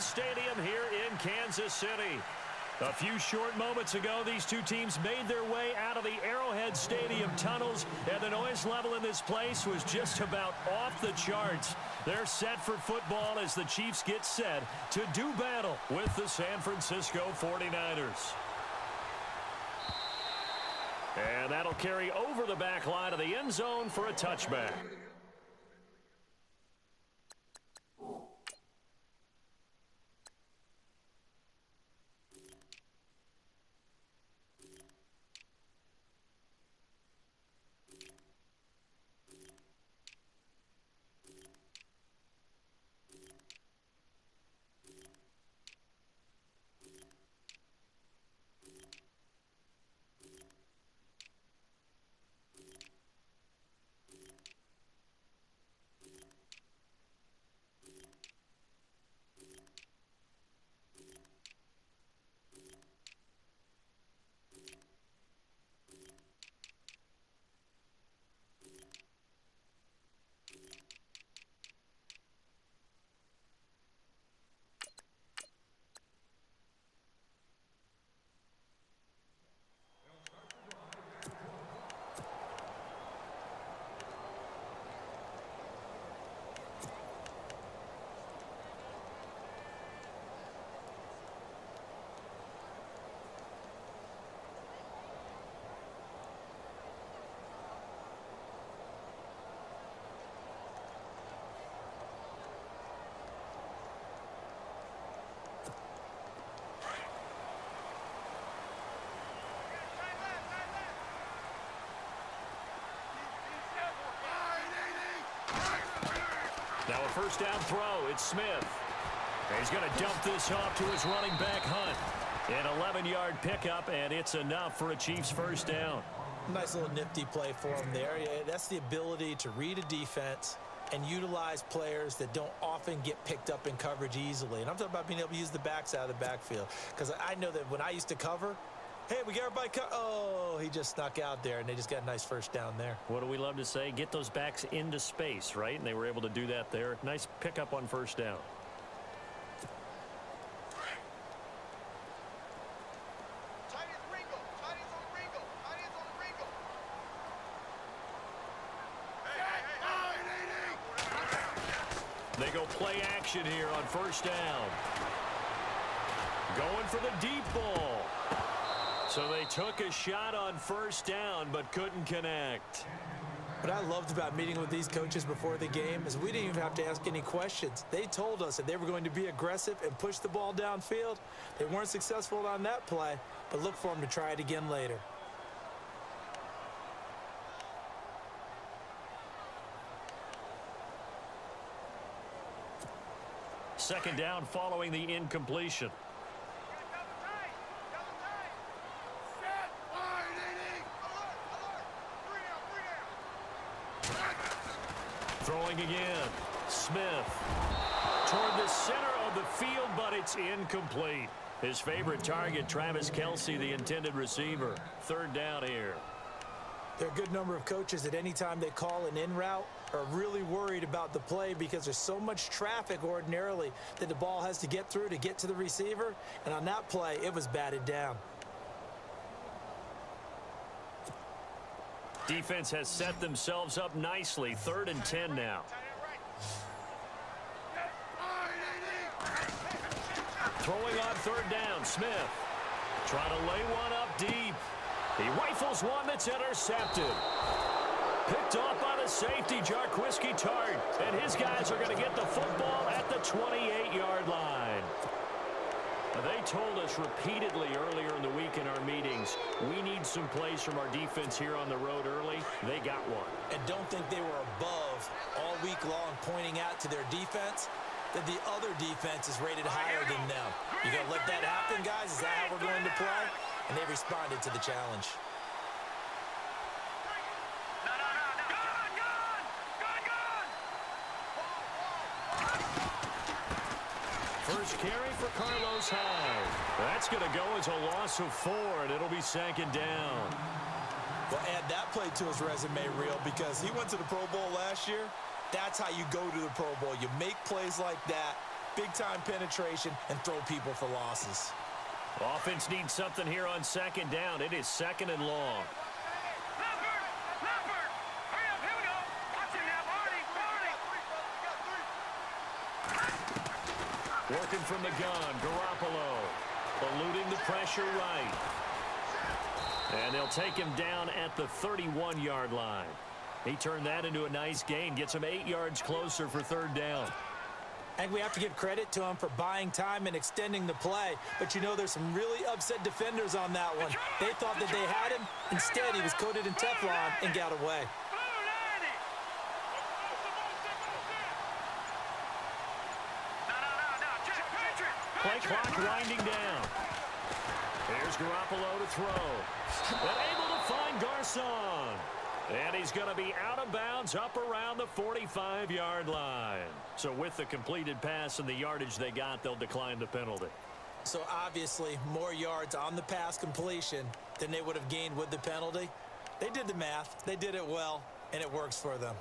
Stadium here in Kansas City. A few short moments ago, these two teams made their way out of the Arrowhead Stadium tunnels, and the noise level in this place was just about off the charts. They're set for football as the Chiefs get set to do battle with the San Francisco 49ers. And that'll carry over the back line of the end zone for a touchback. Now a first down throw. It's Smith. And he's going to dump this off to his running back, Hunt. An 11-yard pickup, and it's enough for a Chiefs first down. Nice little nifty play for him there. Yeah, that's the ability to read a defense and utilize players that don't often get picked up in coverage easily. And I'm talking about being able to use the backs out of the backfield. Because I know that when I used to cover, hey, we got everybody oh, he just snuck out there, and they just got a nice first down there. What do we love to say? Get those backs into space, right? And they were able to do that there. Nice pickup on first down. They go play action here on first down. Going for the deep ball. So they took a shot on first down but couldn't connect. What I loved about meeting with these coaches before the game is we didn't even have to ask any questions. They told us that they were going to be aggressive and push the ball downfield. They weren't successful on that play, but look for them to try it again later. Second down following the incompletion. Throwing again. Smith toward the center of the field, but it's incomplete. His favorite target, Travis Kelce, the intended receiver. Third down here. There are a good number of coaches that any time they call an in route are really worried about the play because there's so much traffic ordinarily that the ball has to get through to get to the receiver. And on that play, it was batted down. Defense has set themselves up nicely. 3rd and 10 now. Throwing on 3rd down, Smith. Trying to lay one up deep. He rifles one that's intercepted. Picked off by the safety, Jarquiski Tart. And his guys are going to get the football at the 28-yard line. They told us repeatedly earlier in the week in our meetings, we need some plays from our defense here on the road early. They got one. And don't think they were above all week long pointing out to their defense that the other defense is rated higher than them. You going to let that happen, guys? Is that how we're going to play? And they responded to the challenge. First carry for Carlos Hyde. That's going to go as a loss of 4, and it'll be 2nd down. Well, add that play to his resume reel because he went to the Pro Bowl last year. That's how you go to the Pro Bowl. You make plays like that, big-time penetration, and throw people for losses. Offense needs something here on second down. It is second and long. Working from the gun, Garoppolo eluding the pressure right. And they'll take him down at the 31-yard line. He turned that into a nice gain, gets him 8 yards closer for third down. I think we have to give credit to him for buying time and extending the play. But, you know, there's some really upset defenders on that one. They thought that they had him. Instead, he was coated in Teflon and got away. Play clock winding down. Here's Garoppolo to throw. And able to find Garcon. And he's going to be out of bounds up around the 45-yard line. So with the completed pass and the yardage they got, they'll decline the penalty. So obviously more yards on the pass completion than they would have gained with the penalty. They did the math. They did it well, and it works for them.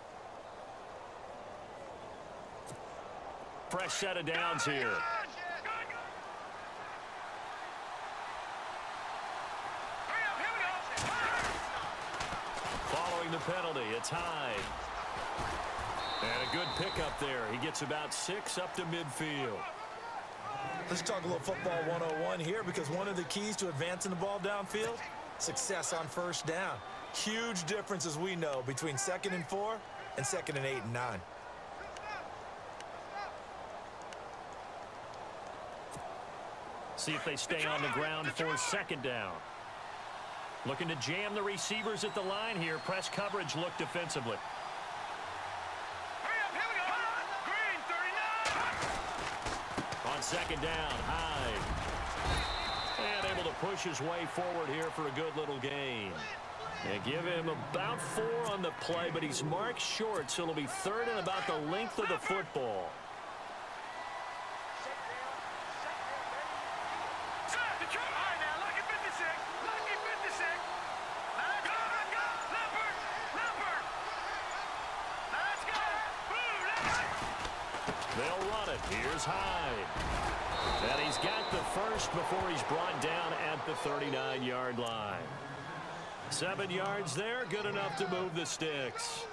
Fresh set of downs here. Following the penalty, it's Hyde. And a good pickup there. He gets about 6 up to midfield. Let's talk a little football 101 here, because one of the keys to advancing the ball downfield, success on first down. Huge difference, as we know, between 2nd and 4 and 2nd and 8 and 9. See if they stay on the ground for second down. Looking to jam the receivers at the line here. Press coverage look defensively. On second down, Hyde. And able to push his way forward here for a good little gain. And give him about 4 on the play, but he's marked short, so it'll be 3rd and about the length of the football. They'll run it. Here's Hyde. And he's got the first before he's brought down at the 39-yard line. 7 yards there, good enough to move the sticks.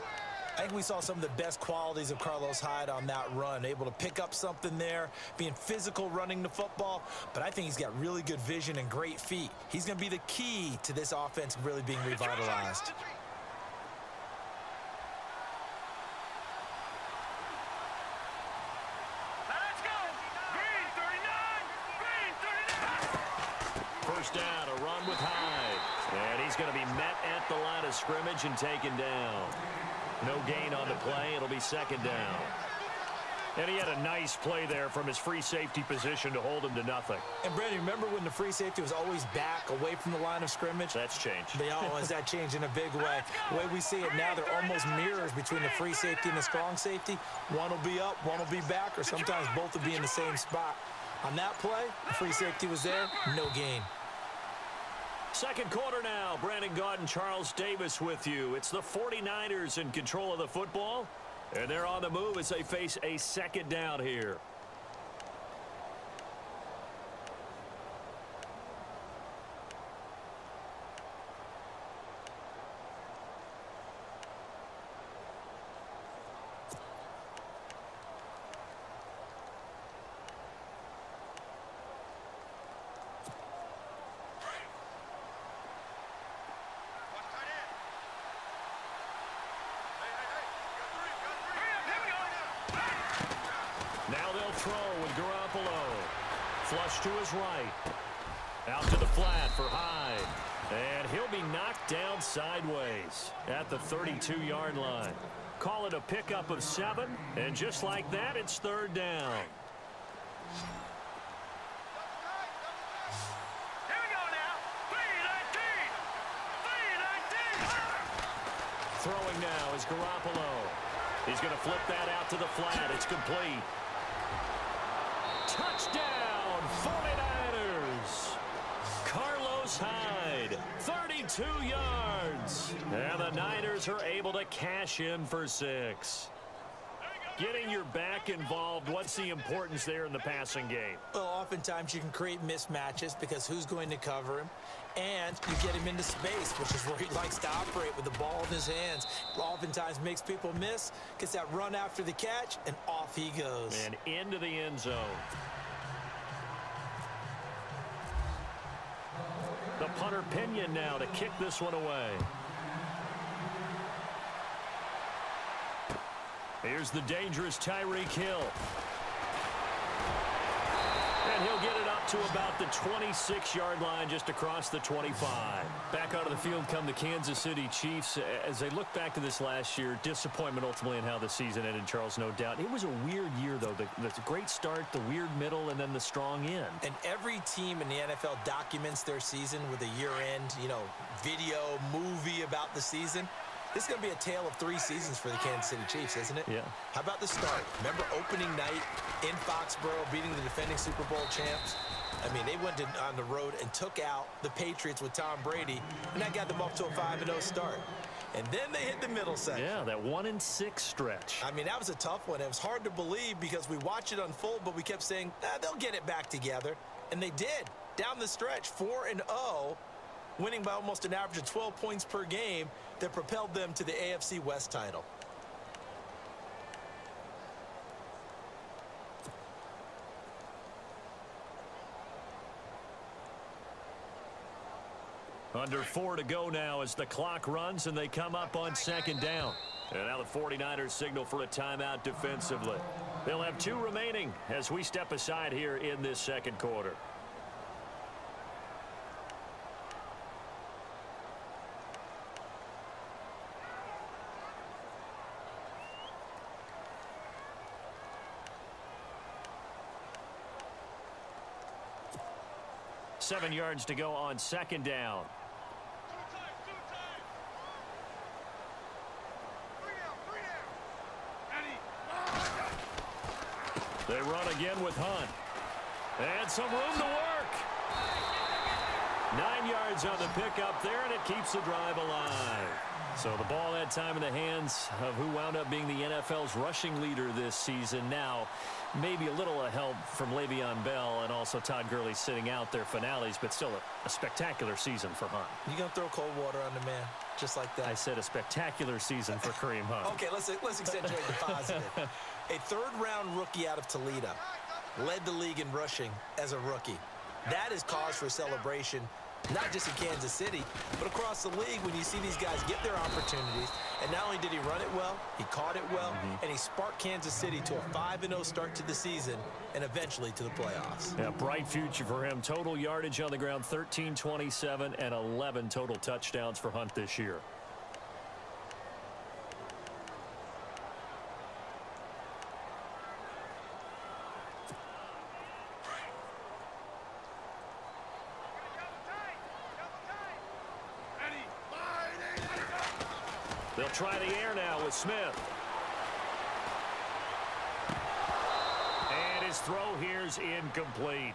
I think we saw some of the best qualities of Carlos Hyde on that run. Able to pick up something there, being physical running the football. But I think he's got really good vision and great feet. He's going to be the key to this offense really being revitalized. First down, a run with Hyde. And he's going to be met at the line of scrimmage and taken down. No gain on the play. It'll be second down. And he had a nice play there from his free safety position to hold him to nothing. And, Brandon, remember when the free safety was always back away from the line of scrimmage? That's changed. They always that changed in a big way. The way we see it now, they're almost mirrors between the free safety and the strong safety. One will be up, one will be back, or sometimes both will be in the same spot. On that play, the free safety was there, no gain. Second quarter now. Brandon Gaudin, Charles Davis with you. It's the 49ers in control of the football, and they're on the move as they face a second down here. Now they'll throw with Garoppolo. Flush to his right. Out to the flat for Hyde. And he'll be knocked down sideways at the 32-yard line. Call it a pickup of 7. And just like that, it's third down. Throwing now is Garoppolo. He's going to flip that out to the flat. It's complete. Touchdown, 49ers. Carlos Hyde, 32 yards. And the Niners are able to cash in for 6. Getting your back involved, what's the importance there in the passing game? Well, oftentimes you can create mismatches because who's going to cover him? And you get him into space, which is where he likes to operate with the ball in his hands. Oftentimes makes people miss, gets that run after the catch, and off he goes. And into the end zone. The punter Pinion now to kick this one away. Here's the dangerous Tyreek Hill. And he'll get it up to about the 26-yard line, just across the 25. Back out of the field come the Kansas City Chiefs. As they look back to this last year, disappointment ultimately in how the season ended, Charles, no doubt. It was a weird year, though. The great start, the weird middle, and then the strong end. And every team in the NFL documents their season with a year-end, video, movie about the season. This is going to be a tale of 3 seasons for the Kansas City Chiefs, isn't it? Yeah. How about the start? Remember opening night in Foxborough, beating the defending Super Bowl champs? I mean, they went on the road and took out the Patriots with Tom Brady, and that got them off to a 5-0 start. And then they hit the middle section. Yeah, that 1-6 stretch. I mean, that was a tough one. It was hard to believe because we watched it unfold, but we kept saying, they'll get it back together. And they did. Down the stretch, 4-0. Winning by almost an average of 12 points per game that propelled them to the AFC West title. Under 4 to go now as the clock runs and they come up on 2nd down. And now the 49ers signal for a timeout defensively. They'll have 2 remaining as we step aside here in this 2nd quarter. Seven yards to go on 2nd down. They run again with Hunt. And some room to work. 9 yards on the pickup there, and it keeps the drive alive. So the ball had time in the hands of who wound up being the NFL's rushing leader this season. Now, maybe a little help from Le'Veon Bell and also Todd Gurley sitting out their finales, but still a spectacular season for Hunt. You going to throw cold water on the man just like that? I said a spectacular season for Kareem Hunt. Okay, let's accentuate the positive. A 3rd-round rookie out of Toledo led the league in rushing as a rookie. That is cause for celebration, not just in Kansas City, but across the league when you see these guys get their opportunities. And not only did he run it well, he caught it well, and he sparked Kansas City to a 5-0 start to the season and eventually to the playoffs. Yeah, bright future for him. Total yardage on the ground, 1327, and 11 total touchdowns for Hunt this year. They'll try the air now with Smith. And his throw here's incomplete.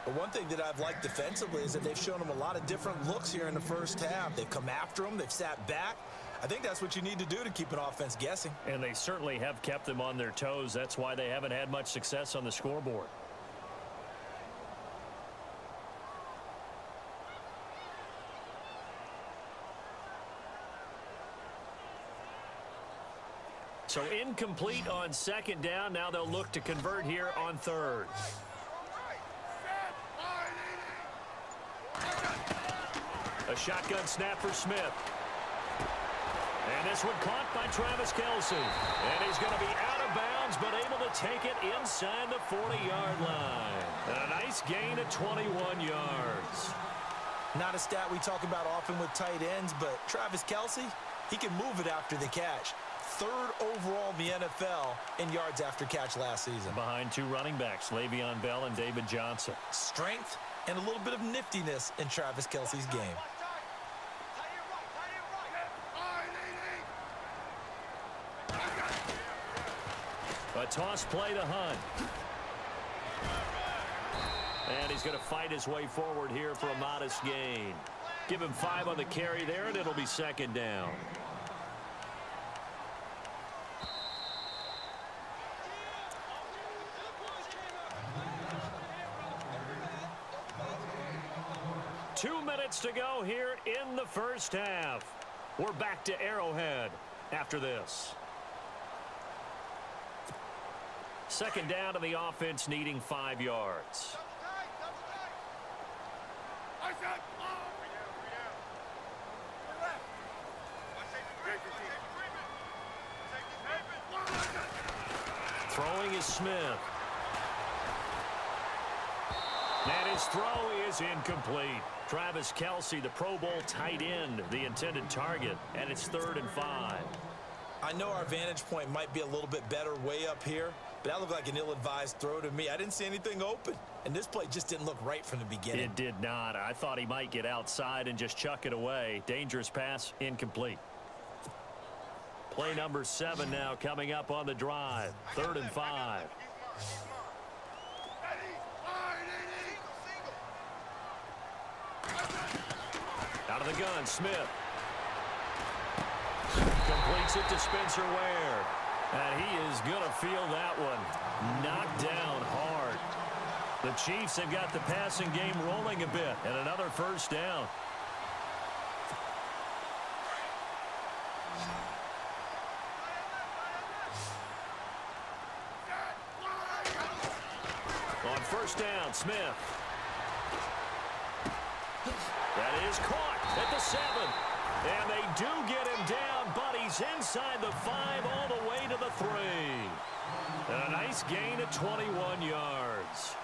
But one thing that I've liked defensively is that they've shown him a lot of different looks here in the first half. They've come after him. They've sat back. I think that's what you need to do to keep an offense guessing. And they certainly have kept them on their toes. That's why they haven't had much success on the scoreboard. So incomplete on 2nd down. Now they'll look to convert here on 3rd. A shotgun snap for Smith. And this one caught by Travis Kelce. And he's going to be out of bounds, but able to take it inside the 40-yard line. And a nice gain of 21 yards. Not a stat we talk about often with tight ends, but Travis Kelce, he can move it after the catch. 3rd overall in the NFL in yards after catch last season. Behind 2 running backs, Le'Veon Bell and David Johnson. Strength and a little bit of niftiness in Travis Kelce's game. A toss play to Hunt. And he's going to fight his way forward here for a modest gain. Give him 5 on the carry there, and it'll be 2nd down. 2 minutes to go here in the first half. We're back to Arrowhead after this. Second down to the offense, needing 5 yards. Throwing is Smith. And his throw is incomplete. Travis Kelce, the Pro Bowl tight end, the intended target, and it's 3rd and 5. I know our vantage point might be a little bit better way up here, but that looked like an ill-advised throw to me. I didn't see anything open, and this play just didn't look right from the beginning. It did not. I thought he might get outside and just chuck it away. Dangerous pass, incomplete. Play number 7 now coming up on the drive. 3rd and 5. Out of the gun, Smith. Completes it to Spencer Ware. And he is going to feel that one. Knocked down hard. The Chiefs have got the passing game rolling a bit. And another first down. On first down, Smith. That is caught at the 7. And they do get him down, but he's inside the 5 all the way to the 3. And a nice gain of 21 yards.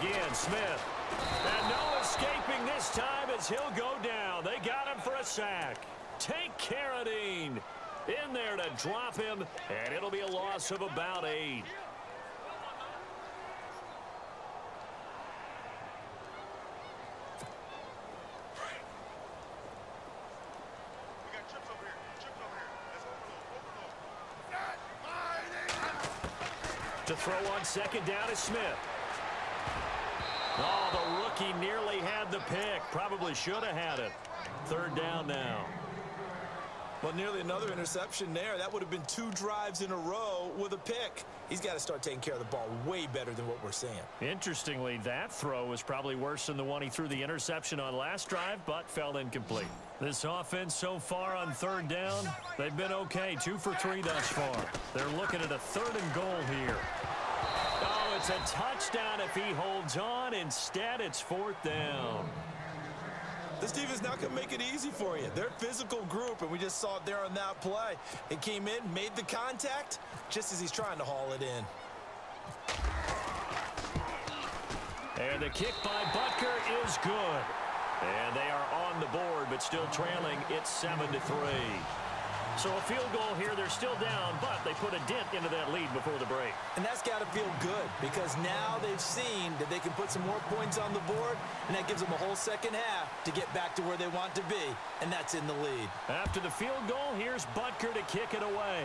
Again, Smith. And no escaping this time as he'll go down. They got him for a sack. Take Carradine in there to drop him, and it'll be a loss of about 8. To throw on second down is Smith. Oh, the rookie nearly had the pick. Probably should have had it. 3rd down now. Well, nearly another interception there. That would have been 2 drives in a row with a pick. He's got to start taking care of the ball way better than what we're seeing. Interestingly, that throw was probably worse than the one he threw the interception on last drive, but fell incomplete. This offense so far on 3rd down, they've been okay. 2 for 3 thus far. They're looking at a 3rd and goal here. Oh, it's a touchdown if he holds on. Instead, it's 4th down. This defense not going to make it easy for you. They're a physical group, and we just saw it there on that play. It came in, made the contact, just as he's trying to haul it in. And the kick by Butker is good. And they are on the board, but still trailing. It's 7-3. So a field goal here, they're still down, but they put a dent into that lead before the break. And that's got to feel good, because now they've seen that they can put some more points on the board, and that gives them a whole second half to get back to where they want to be, and that's in the lead. After the field goal, here's Butker to kick it away.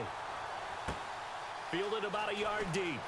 Fielded about a yard deep.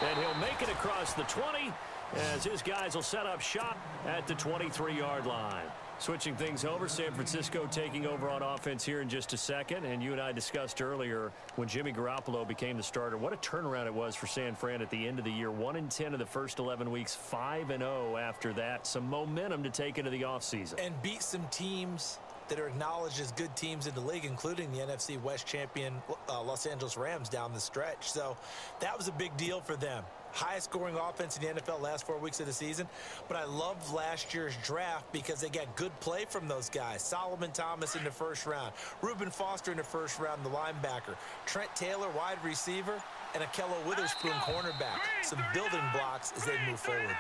And he'll make it across the 20, as his guys will set up shop at the 23-yard line. Switching things over, San Francisco taking over on offense here in just a second. And you and I discussed earlier when Jimmy Garoppolo became the starter, what a turnaround it was for San Fran at the end of the year. 1-10 of the first 11 weeks, 5-0 after that. Some momentum to take into the offseason. And beat some teams that are acknowledged as good teams in the league, including the NFC West champion Los Angeles Rams down the stretch. So that was a big deal for them. Highest scoring offense in the NFL last 4 weeks of the season. But I loved last year's draft because they got good play from those guys. Solomon Thomas in the first round. Reuben Foster in the first round, the linebacker. Trent Taylor, wide receiver. And Akello Witherspoon, cornerback. Some building blocks as they move forward.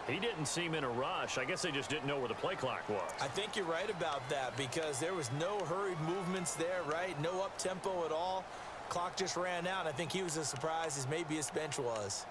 He didn't seem in a rush. I guess they just didn't know where the play clock was. I think you're right about that because there was no hurried movements there, right? No up-tempo at all. Clock just ran out. I think he was as surprised as maybe his bench was.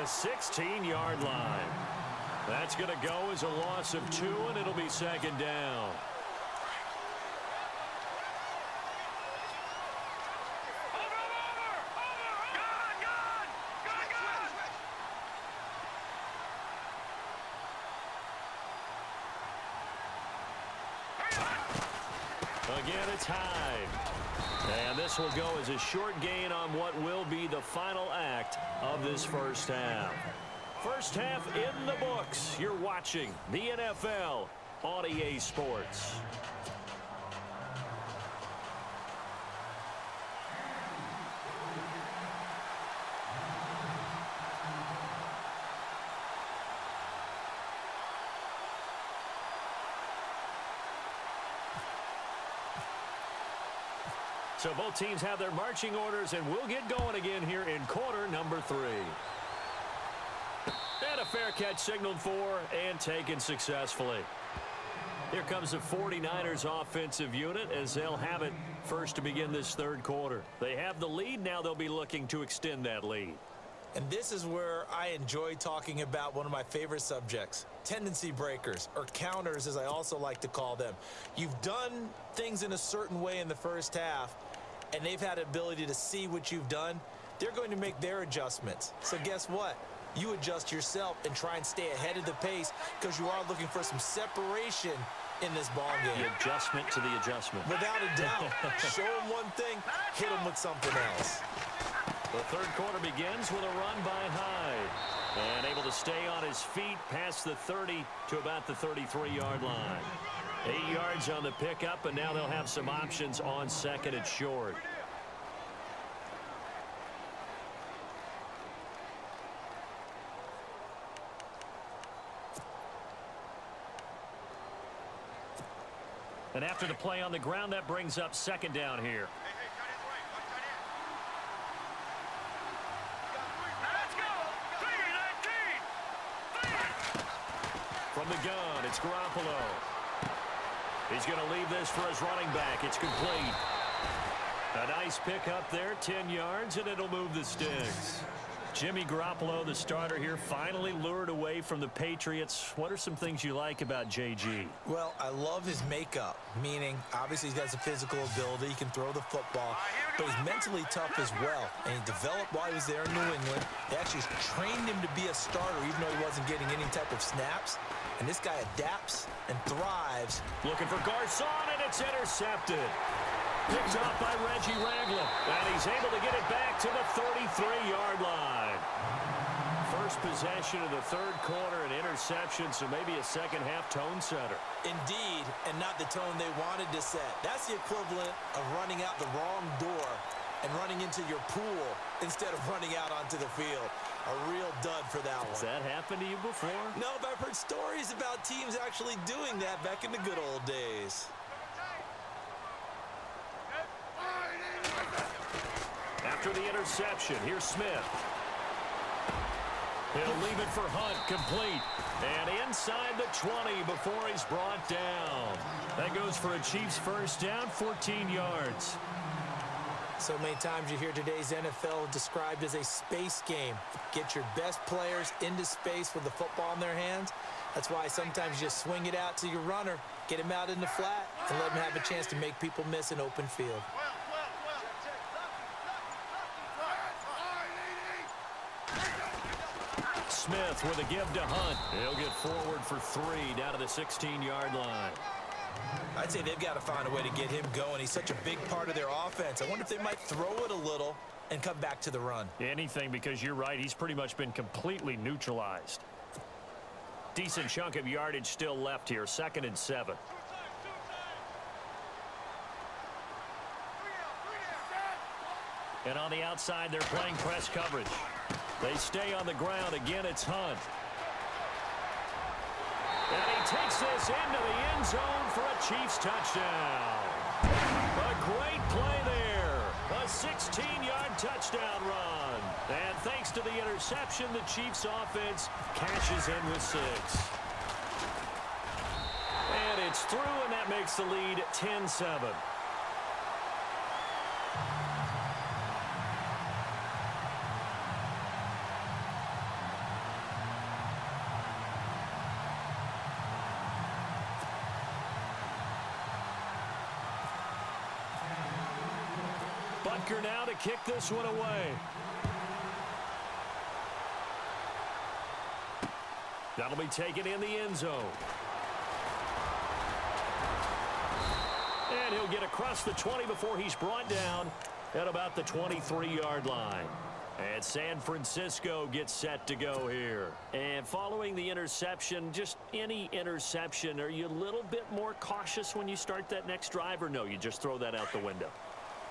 the 16-yard line. That's going to go as a loss of 2, and it'll be second down. Again, it's Hyde. And this will go as a short gain on what will be the final act of this first half. First half in the books. You're watching the NFL on EA Sports. So both teams have their marching orders, and we'll get going again here in quarter number 3. And a fair catch signaled for and taken successfully. Here comes the 49ers offensive unit as they'll have it first to begin this third quarter. They have the lead. Now they'll be looking to extend that lead. And this is where I enjoy talking about one of my favorite subjects, tendency breakers, or counters as I also like to call them. You've done things in a certain way in the first half, and they've had the ability to see what you've done. They're going to make their adjustments. So guess what? You adjust yourself and try and stay ahead of the pace because you are looking for some separation in this ball game. The adjustment to the adjustment. Without a doubt. Show them one thing, hit them with something else. The third quarter begins with a run by Hyde. And able to stay on his feet past the 30 to about the 33-yard line. 8 yards on the pickup, and now they'll have some options on second and short. And after the play on the ground, that brings up second down here. From the gun, it's Garoppolo. He's going to leave this for his running back. It's complete. A nice pickup there, 10 yards, and it'll move the sticks. Jimmy Garoppolo, the starter here, finally lured away from the Patriots. What are some things you like about JG? Well, I love his makeup, meaning obviously he's got some physical ability. He can throw the football, but he's mentally tough as well. And he developed while he was there in New England. They actually trained him to be a starter, even though he wasn't getting any type of snaps. And this guy adapts and thrives. Looking for Garcon, and it's intercepted. Picked off by Reggie Ragland, and he's able to get it back to the 33-yard line. First possession of the third quarter, an interception, so maybe a second-half tone setter. Indeed, and not the tone they wanted to set. That's the equivalent of running out the wrong door and running into your pool instead of running out onto the field. A real dud for that one. Has that happened to you before? No, but I've heard stories about teams actually doing that back in the good old days. After the interception, here's Smith. He'll leave it for Hunt, complete. And inside the 20 before he's brought down. That goes for a Chiefs first down, 14 yards. So many times you hear today's NFL described as a space game. Get your best players into space with the football in their hands. That's why sometimes you just swing it out to your runner, get him out in the flat, and let him have a chance to make people miss an open field. Smith with a give to Hunt. He'll get forward for 3 down to the 16-yard line. I'd say they've got to find a way to get him going. He's such a big part of their offense. I wonder if they might throw it a little and come back to the run. Anything, because you're right. He's pretty much been completely neutralized. Decent chunk of yardage still left here. 2nd and 7. And on the outside, they're playing press coverage. They stay on the ground. Again, it's Hunt. And he takes this into the end zone for a Chiefs touchdown. A great play there. A 16-yard touchdown run. And thanks to the interception, the Chiefs offense cashes in with 6. And it's through, and that makes the lead 10-7. Butker now to kick this one away. That'll be taken in the end zone. And he'll get across the 20 before he's brought down at about the 23-yard line. And San Francisco gets set to go here. And following the interception, just any interception, are you a little bit more cautious when you start that next drive, or no, you just throw that out the window?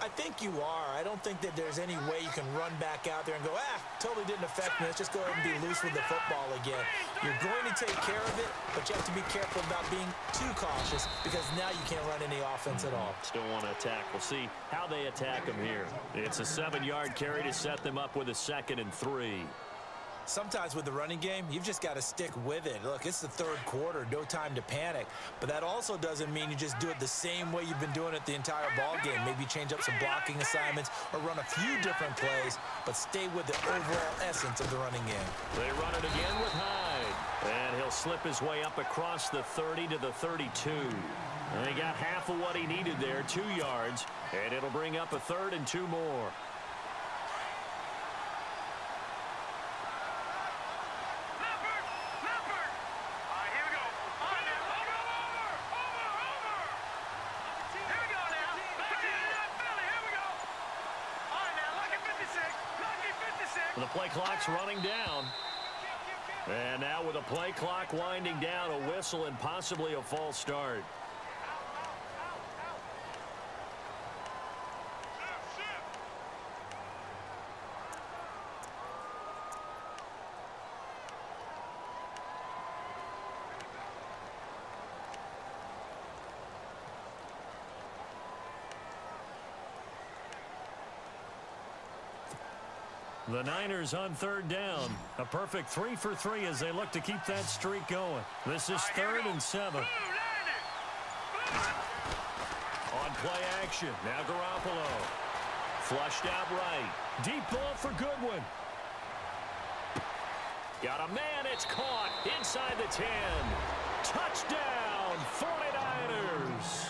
I think you are. I don't think that there's any way you can run back out there and go, totally didn't affect me. Let's just go ahead and be loose with the football again. You're going to take care of it, but you have to be careful about being too cautious because now you can't run any offense at all. Still want to attack. We'll see how they attack them here. It's a 7-yard carry to set them up with a 2nd and 3. Sometimes with the running game, you've just got to stick with it. Look, it's the third quarter, no time to panic. But that also doesn't mean you just do it the same way you've been doing it the entire ball game. Maybe change up some blocking assignments or run a few different plays, but stay with the overall essence of the running game. They run it again with Hyde. And he'll slip his way up across the 30 to the 32. And he got half of what he needed there, 2 yards. And it'll bring up a 3rd and 2 more. The play clock's running down. And now with the play clock winding down, a whistle and possibly a false start. The Niners on 3rd down. A perfect 3 for 3 as they look to keep that streak going. This is 3rd and 7. On play action. Now Garoppolo. Flushed out right. Deep ball for Goodwin. Got a man. It's caught inside the 10. Touchdown, 49ers.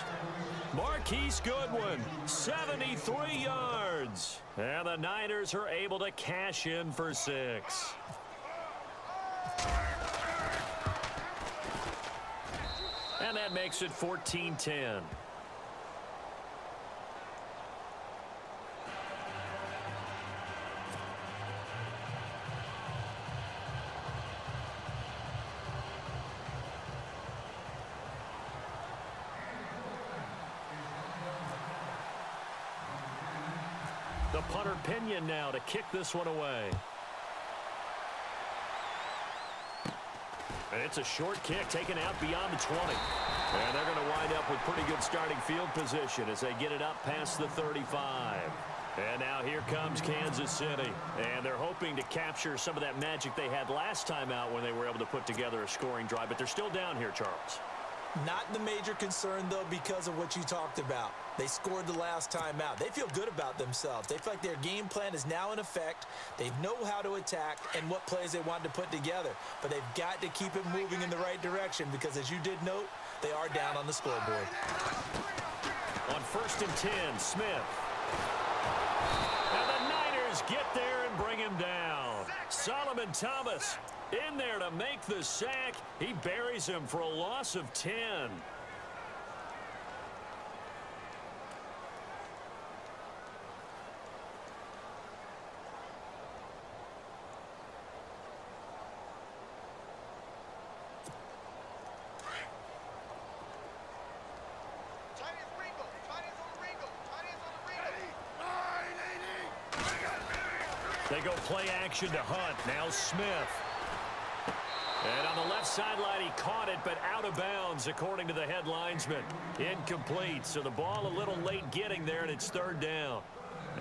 Marquise Goodwin, 73 yards. And the Niners are able to cash in for 6. And that makes it 14-10. The punter Pinion now to kick this one away. And it's a short kick taken out beyond the 20. And they're going to wind up with pretty good starting field position as they get it up past the 35. And now here comes Kansas City. And they're hoping to capture some of that magic they had last time out when they were able to put together a scoring drive. But they're still down here, Charles. Not the major concern, though, because of what you talked about. They scored the last time out. They feel good about themselves. They feel like their game plan is now in effect. They know how to attack and what plays they want to put together. But they've got to keep it moving in the right direction because, as you did note, they are down on the scoreboard. On 1st and 10, Smith. And the Niners get there and bring him down. Solomon Thomas in there to make the sack. He buries him for a loss of 10. They go play action to Hunt. Now Smith. And on the left sideline, he caught it, but out of bounds, according to the head linesman. Incomplete. So the ball a little late getting there, and it's 3rd down.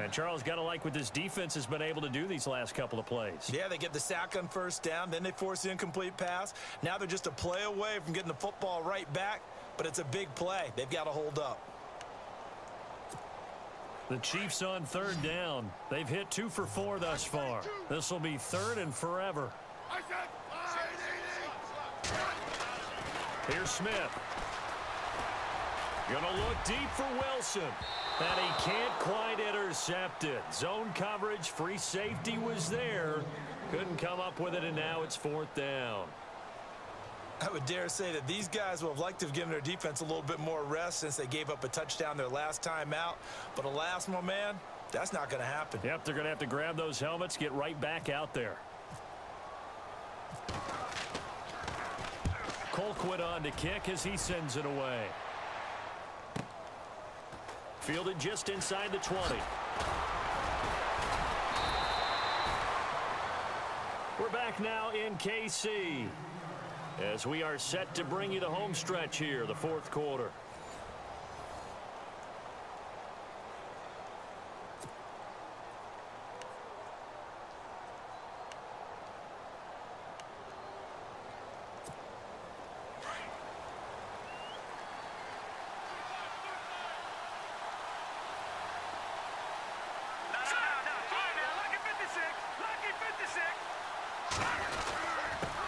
And Charles, got to like what this defense has been able to do these last couple of plays. Yeah, they get the sack on 1st down. Then they force the incomplete pass. Now they're just a play away from getting the football right back. But it's a big play. They've got to hold up. The Chiefs on 3rd down. They've hit 2 for 4 thus far. This will be 3rd and forever. Here's Smith. Gonna look deep for Wilson. And he can't quite intercept it. Zone coverage, free safety was there. Couldn't come up with it, and now it's 4th down. I would dare say that these guys would have liked to have given their defense a little bit more rest since they gave up a touchdown their last time out. But alas, my man, that's not going to happen. Yep, they're going to have to grab those helmets, get right back out there. Colquitt on to kick as he sends it away. Fielded just inside the 20. We're back now in KC as we are set to bring you the home stretch here, the 4th quarter.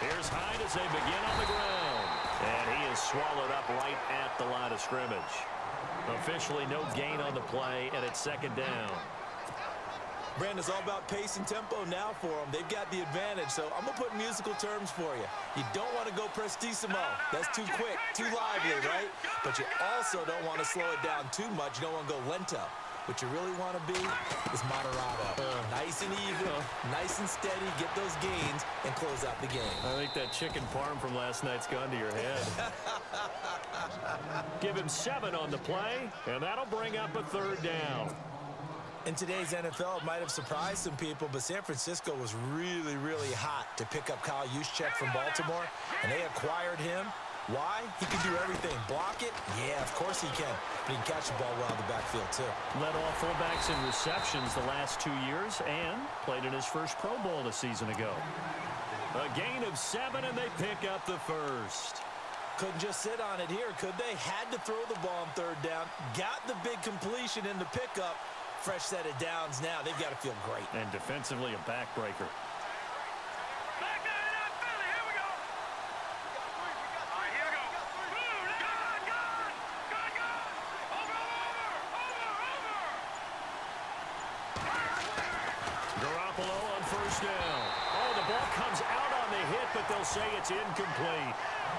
Here's Hyde as they begin on the ground. And he is swallowed up right at the line of scrimmage. Officially no gain on the play, and it's 2nd down. Brandon's all about pace and tempo now for them. They've got the advantage, so I'm going to put musical terms for you. You don't want to go prestissimo. That's too quick, too lively, right? But you also don't want to slow it down too much. You don't want to go lento. What you really want to be is moderato. Nice and even, nice and steady, get those gains, and close out the game. I think that chicken parm from last night's gone to your head. Give him 7 on the play, and that'll bring up a 3rd down. In today's NFL, it might have surprised some people, but San Francisco was really, really hot to pick up Kyle Juszczyk from Baltimore, and they acquired him. Why? He can do everything. Block it? Yeah, of course he can. But he can catch the ball well in the backfield, too. Led all fullbacks in receptions the last 2 years and played in his first Pro Bowl a season ago. A gain of 7, and they pick up the 1st. Couldn't just sit on it here, could they? Had to throw the ball on 3rd down. Got the big completion in the pickup. Fresh set of downs now. They've got to feel great. And defensively, a backbreaker. But they'll say it's incomplete.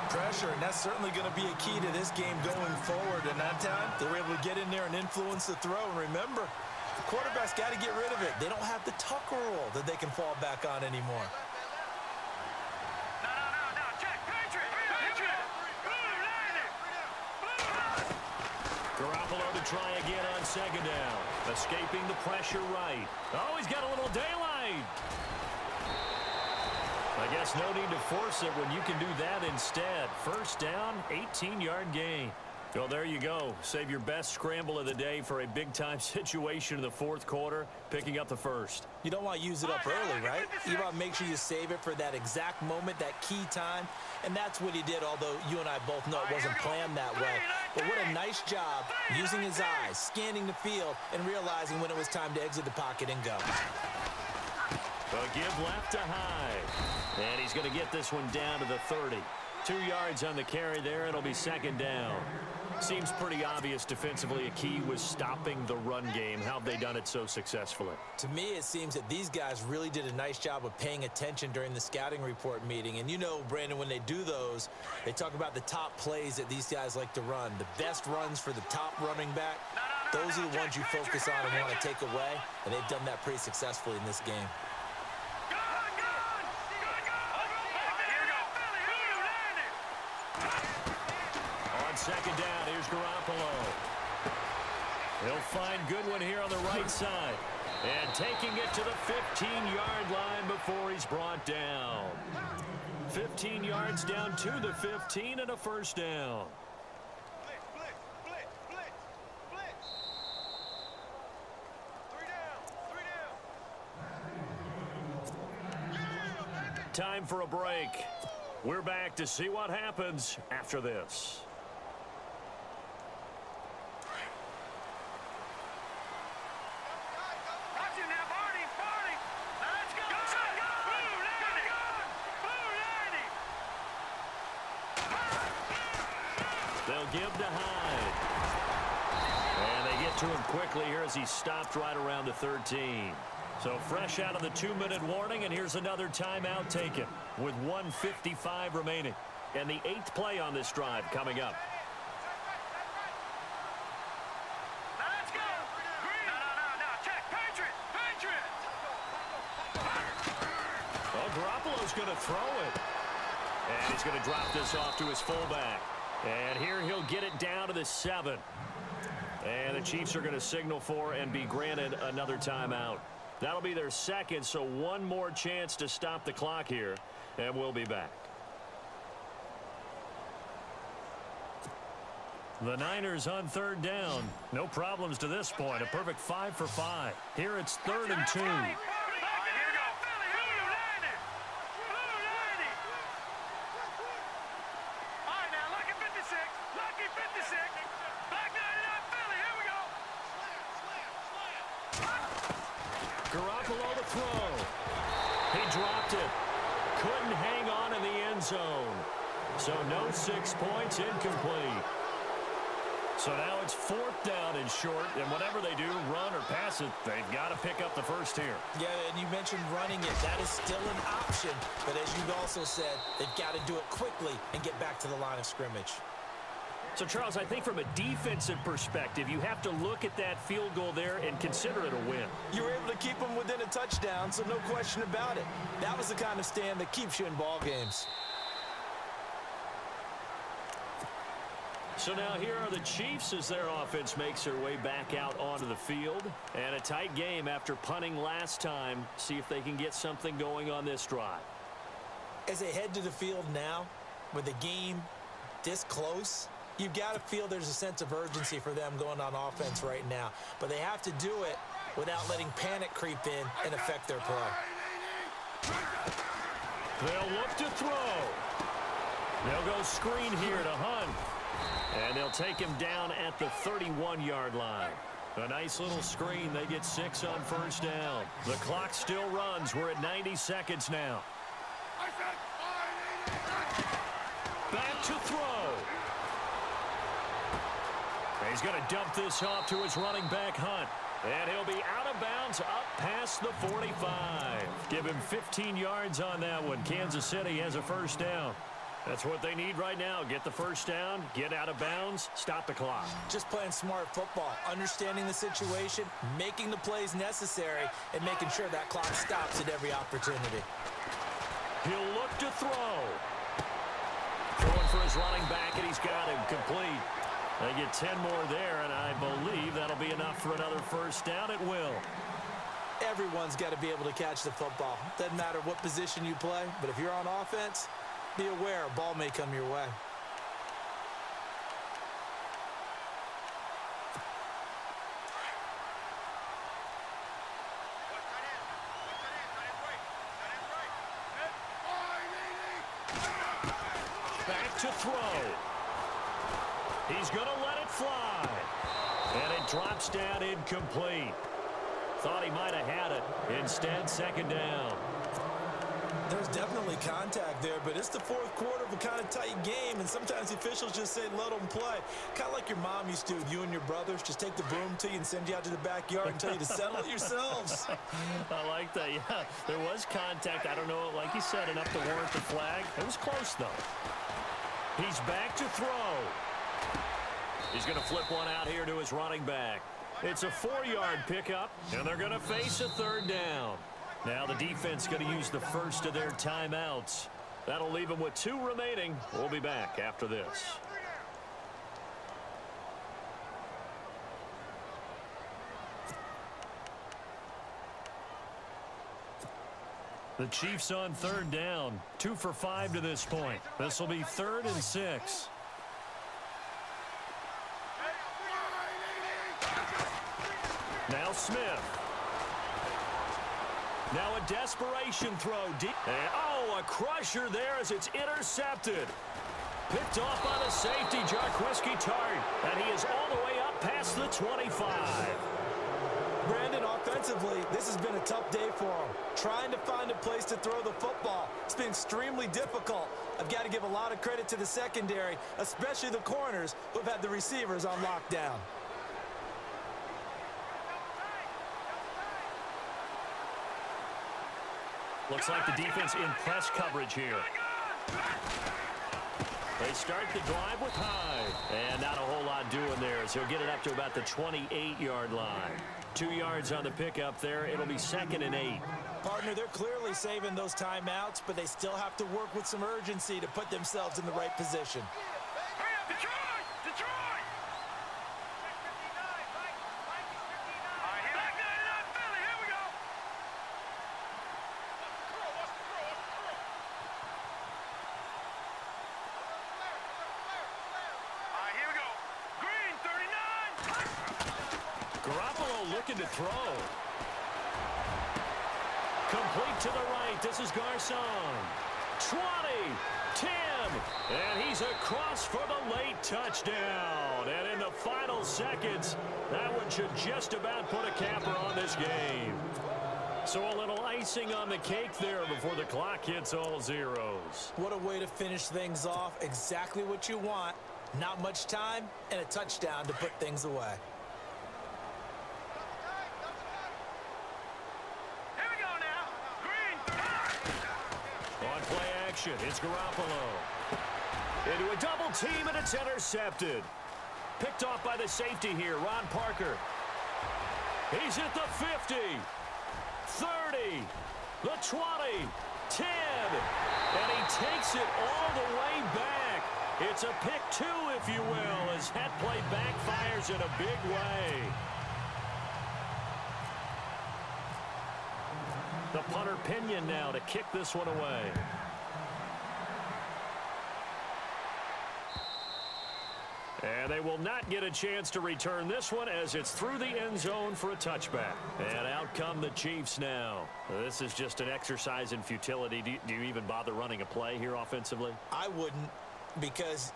Pressure, and that's certainly going to be a key to this game going forward. And that time, they were able to get in there and influence the throw. And remember, the quarterback's got to get rid of it. They don't have the Tucker rule that they can fall back on anymore. No, check, Patriot. Garoppolo to try again on 2nd down. Escaping the pressure right. Oh, he's got a little daylight. I guess no need to force it when you can do that instead. 1st down, 18-yard gain. Well, there you go. Save your best scramble of the day for a big-time situation in the 4th quarter, picking up the 1st. You don't want to use it up early, right? You want to make sure you save it for that exact moment, that key time. And that's what he did, although you and I both know it wasn't planned that way. But what a nice job using his eyes, scanning the field, and realizing when it was time to exit the pocket and go. A give left to Hyde. And he's going to get this one down to the 30. 2 yards on the carry there. It'll be 2nd down. Seems pretty obvious defensively a key was stopping the run game. How have they done it so successfully? To me, it seems that these guys really did a nice job of paying attention during the scouting report meeting. And you know, Brandon, when they do those, they talk about the top plays that these guys like to run. The best runs for the top running back, those are the ones you focus on and want to take away. And they've done that pretty successfully in this game. On 2nd down, here's Garoppolo. He'll find Goodwin here on the right side. And taking it to the 15-yard line before he's brought down. 15 yards down to the 15 and a 1st down. Time for a break. We're back to see what happens after this. They'll give to Hyde. it to him quickly here as he stopped right around the 13. So fresh out of the 2-minute warning, and here's another timeout taken with 1:55 remaining. And the 8th play on this drive coming up. Let's go. No. Check. Patriot. Well, Garoppolo's going to throw it. And he's going to drop this off to his fullback. And here he'll get it down to the 7. And the Chiefs are going to signal for and be granted another timeout. That'll be their second, so one more chance to stop the clock here, and we'll be back. The Niners on 3rd down. No problems to this point. A perfect 5 for 5. Here it's 3rd and 2. Garoppolo to throw. He dropped it. Couldn't hang on in the end zone. So no 6 points, incomplete. So now it's 4th down and short, and whatever they do, run or pass it, they've got to pick up the first here. Yeah, and you mentioned running it. That is still an option. But as you've also said, they've got to do it quickly and get back to the line of scrimmage. So, Charles, I think from a defensive perspective, you have to look at that field goal there and consider it a win. You were able to keep them within a touchdown, so no question about it. That was the kind of stand that keeps you in ball games. So now here are the Chiefs as their offense makes their way back out onto the field. And a tight game after punting last time. See if they can get something going on this drive. As they head to the field now, with the game this close, you've got to feel there's a sense of urgency for them going on offense right now. But they have to do it without letting panic creep in and affect their play. They'll look to throw. They'll go screen here to Hunt. And they'll take him down at the 31-yard line. A nice little screen. They get 6 on 1st down. The clock still runs. We're at 90 seconds now. Back to throw. He's going to dump this off to his running back, Hunt. And he'll be out of bounds up past the 45. Give him 15 yards on that one. Kansas City has a 1st down. That's what they need right now. Get the 1st down, get out of bounds, stop the clock. Just playing smart football, understanding the situation, making the plays necessary, and making sure that clock stops at every opportunity. He'll look to throw. Throwing for his running back, and he's got him complete. They get 10 more there, and I believe that'll be enough for another 1st down. It will. Everyone's got to be able to catch the football. Doesn't matter what position you play, but if you're on offense, be aware a ball may come your way. Back to throw. He's going to let it fly. And it drops down incomplete. Thought he might have had it. Instead, 2nd down. There's definitely contact there, but it's the 4th quarter of a kind of tight game, and sometimes the officials just say, let them play. Kind of like your mom used to with you and your brothers. Just take the broom to you and send you out to the backyard and tell you to settle it yourselves. I like that, yeah. There was contact. I don't know, like you said, enough to warrant the flag. It was close, though. He's back to throw. He's going to flip one out here to his running back. It's a 4-yard pickup, and they're going to face a 3rd down. Now the defense going to use the first of their timeouts. That'll leave them with 2 remaining. We'll be back after this. The Chiefs on 3rd down. 2 for 5 to this point. This will be 3rd and 6. Now Smith. Now a desperation throw deep. And, oh, a crusher there as it's intercepted. Picked off by the safety, Jarquiski Tart. And he is all the way up past the 25. Brandon, offensively, this has been a tough day for him. Trying to find a place to throw the football. It's been extremely difficult. I've got to give a lot of credit to the secondary, especially the corners who have had the receivers on lockdown. Looks like the defense in press coverage here. They start the drive with Hyde. And not a whole lot doing there, so he'll get it up to about the 28-yard line. 2 yards on the pickup there. It'll be 2nd and 8. Partner, they're clearly saving those timeouts, but they still have to work with some urgency to put themselves in the right position. Hurry up, Detroit! Detroit! All right, here back 99 Philly. Here we go. All right, here we go. Green, 39. Garoppolo looking to throw. Complete to the right. This is Garcon. 20, 10, and he's across for the late touchdown. And in the final seconds, that one should just about put a capper on this game. So a little icing on the cake there before the clock hits all zeros. What a way to finish things off. Exactly what you want. Not much time and a touchdown to put things away. Here we go now. Green, On play action, it's Garoppolo. Into a double team, and it's intercepted. Picked off by the safety here, Ron Parker. He's at the 50, 30, the 20, 10, and he takes it all the way back. It's a pick 2, if you will, as that play backfires in a big way. The punter Pinion now to kick this one away. And they will not get a chance to return this one as it's through the end zone for a touchback. And out come the Chiefs now. This is just an exercise in futility. Do you even bother running a play here offensively? I wouldn't, because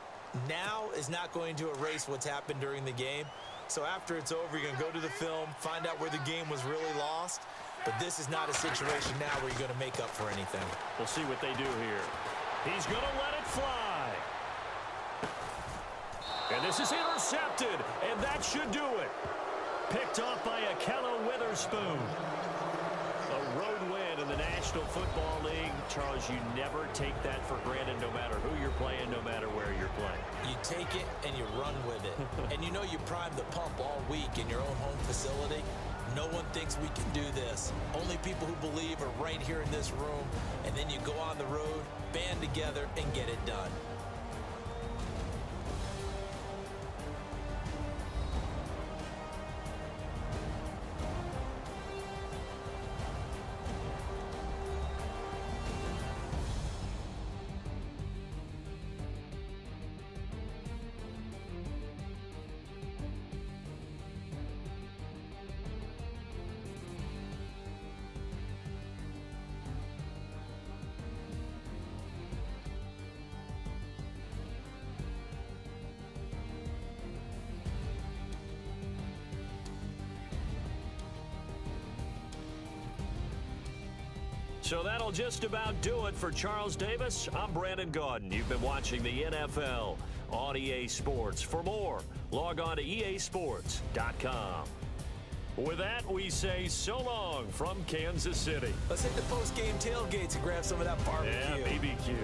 now is not going to erase what's happened during the game. So after it's over, you're going to go to the film, find out where the game was really lost. But this is not a situation now where you're going to make up for anything. We'll see what they do here. He's going to let it fly. And this is intercepted, and that should do it. Picked off by Akello Witherspoon. A road win in the National Football League. Charles, you never take that for granted no matter who you're playing, no matter where you're playing. You take it and you run with it. And you know you prime the pump all week in your own home facility. No one thinks we can do this. Only people who believe are right here in this room. And then you go on the road, band together, and get it done. So that'll just about do it for Charles Davis. I'm Brandon Gaudin. You've been watching the NFL on EA Sports. For more, log on to easports.com. With that, we say so long from Kansas City. Let's hit the post-game tailgates and grab some of that barbecue. Yeah, BBQ.